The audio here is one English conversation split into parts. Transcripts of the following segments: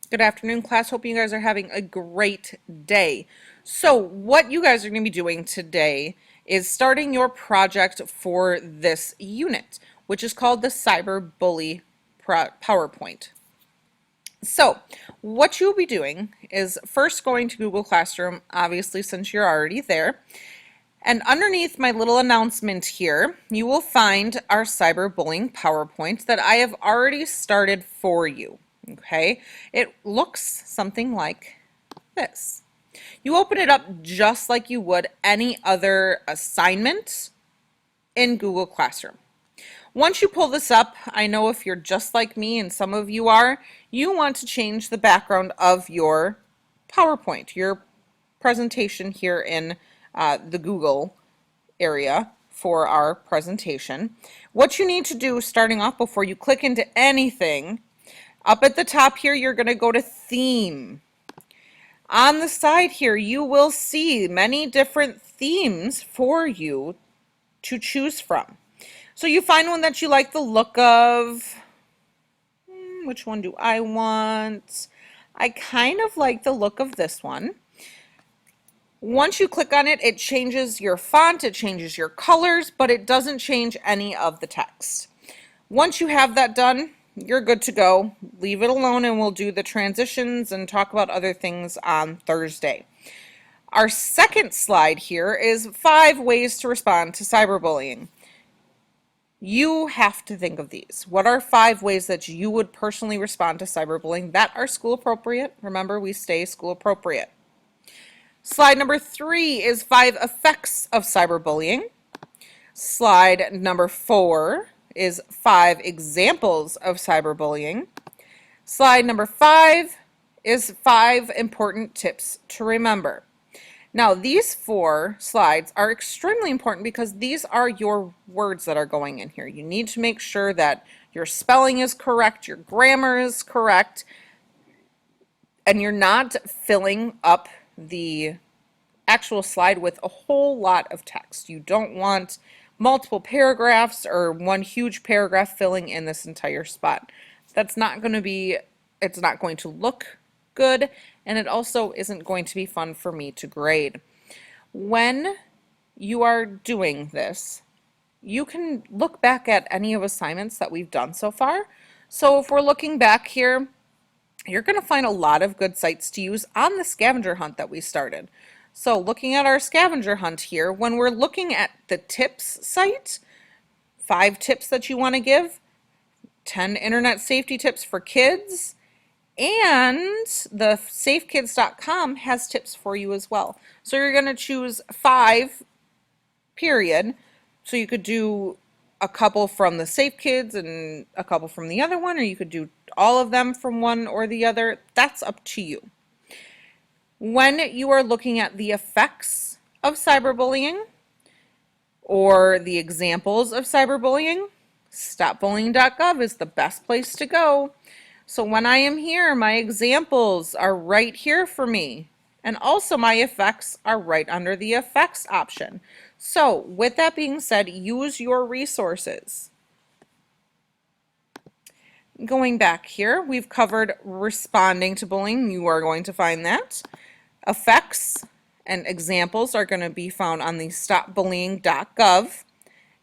Good afternoon, class. Hope you guys are having a great day. So, what you guys are going to be doing today is starting your project for this unit, which is called the cyberbully PowerPoint. So, what you'll be doing is first going to Google Classroom, obviously, since you're already there. And underneath my little announcement here, you will find our cyberbullying PowerPoint that I have already started for you. Okay, it looks something like this. You open it up just like you would any other assignment in Google Classroom. Once you pull this up, I know if you're just like me, and some of you are, you want to change the background of your PowerPoint, your presentation here in the Google area for our presentation. What you need to do starting off before you click into anything, up at the top here, you're going to go to theme. On the side here, you will see many different themes for you to choose from. So you find one that you like the look of. Which one do I want? I kind of like the look of this one. Once you click on it, it changes your font, it changes your colors, but it doesn't change any of the text. Once you have that done, you're good to go. Leave it alone and we'll do the transitions and talk about other things on Thursday. Our second slide here is 5 ways to respond to cyberbullying. You have to think of these. What are 5 ways that you would personally respond to cyberbullying that are school appropriate? Remember, we stay school appropriate. Slide number 3 is 5 effects of cyberbullying. Slide number 4 is 5 examples of cyberbullying. Slide number 5 is 5 important tips to remember. Now, these 4 slides are extremely important because these are your words that are going in here. You need to make sure that your spelling is correct, your grammar is correct, and you're not filling up the actual slide with a whole lot of text. You don't want multiple paragraphs or one huge paragraph filling in this entire spot. That's not going to be, it's not going to look good, and it also isn't going to be fun for me to grade. When you are doing this, you can look back at any of assignments that we've done so far. So if we're looking back here, you're going to find a lot of good sites to use on the scavenger hunt that we started. So looking at our scavenger hunt here, when we're looking at the tips site, 5 tips that you want to give, 10 internet safety tips for kids, and the safekids.com has tips for you as well. So you're going to choose 5, period. So you could do a couple from the Safe Kids and a couple from the other one, or you could do all of them from one or the other. That's up to you. When you are looking at the effects of cyberbullying or the examples of cyberbullying, stopbullying.gov is the best place to go. So when I am here, my examples are right here for me. And also my effects are right under the effects option. So with that being said, use your resources. Going back here, we've covered responding to bullying. You are going to find that. Effects and examples are going to be found on the stopbullying.gov.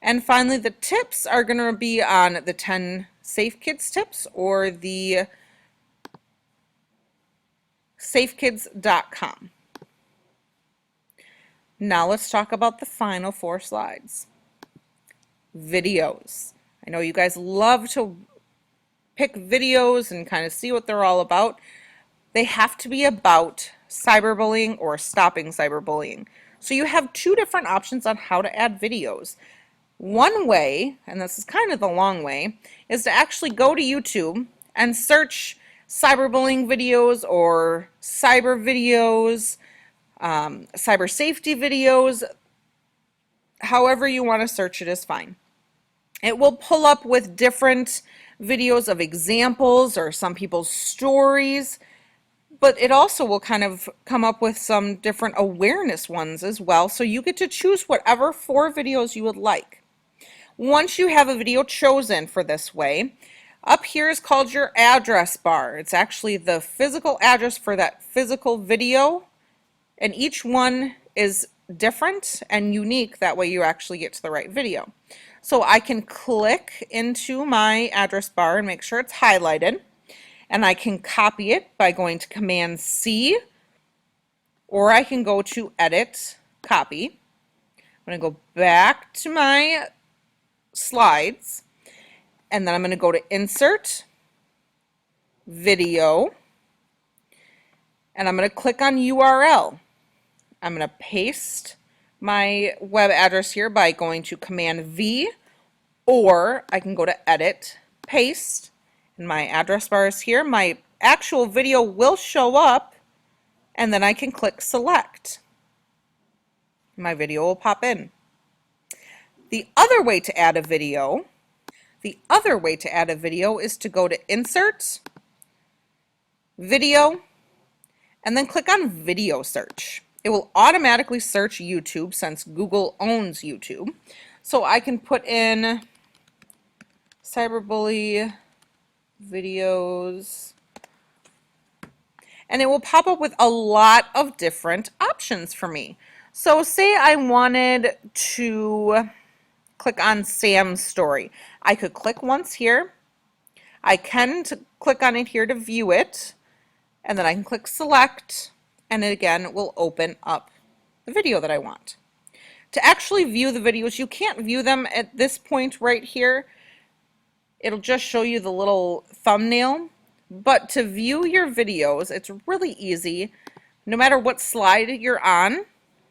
And finally, the tips are going to be on the 10 Safe Kids tips or the safekids.com. Now let's talk about the final 4 slides. Videos. I know you guys love to pick videos and kind of see what they're all about. They have to be about cyberbullying or stopping cyberbullying. So you have 2 different options on how to add videos. One way, and this is kind of the long way, is to actually go to YouTube and search cyberbullying videos or cyber videos, cyber safety videos. However you want to search it is fine. It will pull up with different videos of examples or some people's stories, but it also will kind of come up with some different awareness ones as well. So you get to choose whatever 4 videos you would like. Once you have a video chosen for this way, Up here is called your address bar. It's actually the physical address for that physical video, and each one is different and unique. That way you actually get to the right video. So I can click into my address bar and make sure it's highlighted, and I can copy it by going to Command C, or I can go to Edit, Copy. I'm going to go back to my slides, and then I'm going to go to Insert, Video, and I'm going to click on URL. I'm going to paste my web address here by going to Command V, or I can go to Edit, Paste, and my address bar is here. My actual video will show up, and then I can click Select. My video will pop in. The other way to add a video is to go to Insert, Video, and then click on Video Search. It will automatically search YouTube since Google owns YouTube. So I can put in cyberbully videos, and it will pop up with a lot of different options for me. So say I wanted to click on Sam's story. I could click once here. I can click on it here to view it, and then I can click Select, and it again will open up the video that I want. To actually view the videos, you can't view them at this point right here. It'll just show you the little thumbnail. But to view your videos, it's really easy. No matter what slide you're on,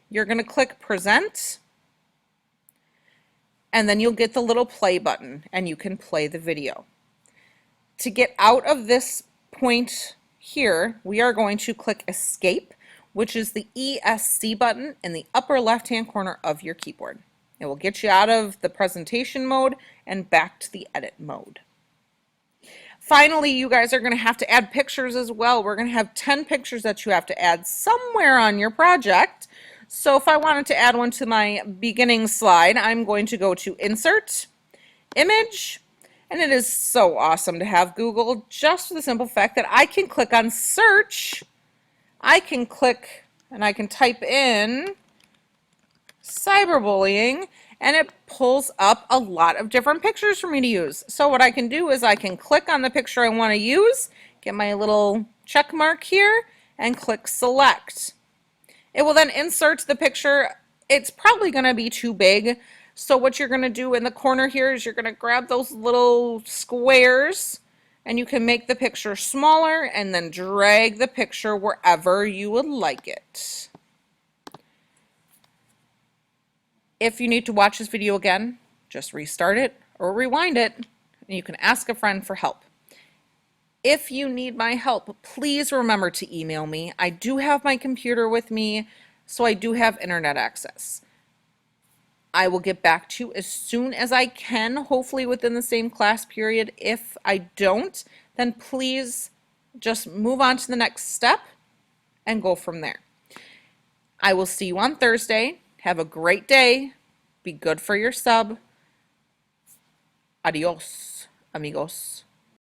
you're going to click Present, and then you'll get the little play button, and you can play the video. To get out of this point here, we are going to click Escape, which is the ESC button in the upper left-hand corner of your keyboard. It will get you out of the presentation mode and back to the edit mode. Finally, you guys are going to have to add pictures as well. We're going to have 10 pictures that you have to add somewhere on your project. So if I wanted to add one to my beginning slide, I'm going to go to Insert, Image, and it is so awesome to have Google just for the simple fact that I can click on Search. I can click and I can type in cyberbullying, and it pulls up a lot of different pictures for me to use. So what I can do is I can click on the picture I want to use, get my little check mark here, and click Select. It will then insert the picture. It's probably going to be too big, so what you're going to do in the corner here is you're going to grab those little squares, and you can make the picture smaller and then drag the picture wherever you would like it. If you need to watch this video again, just restart it or rewind it, and you can ask a friend for help. If you need my help, please remember to email me. I do have my computer with me, so I do have internet access. I will get back to you as soon as I can, hopefully within the same class period. If I don't, then please just move on to the next step and go from there. I will see you on Thursday. Have a great day. Be good for your sub. Adios, amigos.